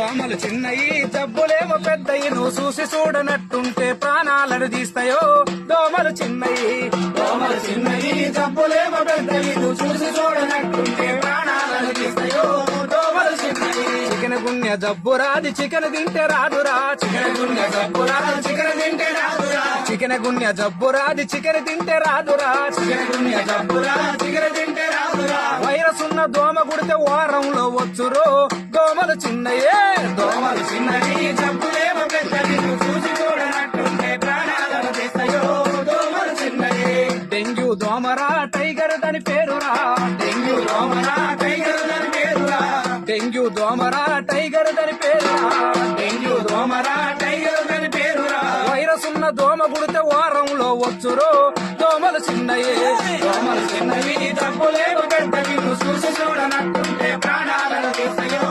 దోమలు చిన్నయి జబ్బులేమో పెద్దయి నువ్వు చూసి చూడనట్టుంటే ప్రాణాలను తీస్తాయో దోమలు చిన్నయి జబ్బులేమో పెద్దయి నువ్వు చూసి చూడనట్టుంటే ప్రాణాలను తీస్తాయో దోమలు చిన్నయి చికెన్ గుండె జబ్బు రాది చికెన్ తింటే రాదురా చికెన్ గుండె జబ్బు రాదు చికెన్ తింటే రాదురా చికెన్ గుండె జబ్బు రాది చికెన్ తింటే రాదురా చికెన్ గుండె జబ్బు రాదు చికెన్ తింటే రాదురా వైరస్ ఉన్న దోమ కుడితే వారంలో వచ్చురో దోమలు చిన్నయే జబ్బులేమో పెద్దది నువ్వు చూసి చూడనట్టుంటే ప్రాణాలను తీస్తాయో దోమలు చిన్నయే డెంగ్యూ దోమరా టైగర్ దాని పేరురా డెంగ్యూ దోమరా టైగర్ దాని పేరురా డెంగ్యూ దోమరా టైగర్ దాని పేరురా డెంగ్యూ దోమరా టైగర్ దాని పేరురా వైరస్ ఉన్న దోమ కుడితే వారంలో వచ్చురో దోమలు చిన్నయే జబ్బులేమో పెద్దది నువ్వు చూసి చూడనట్టుంటే ప్రాణాలను తీస్తాయో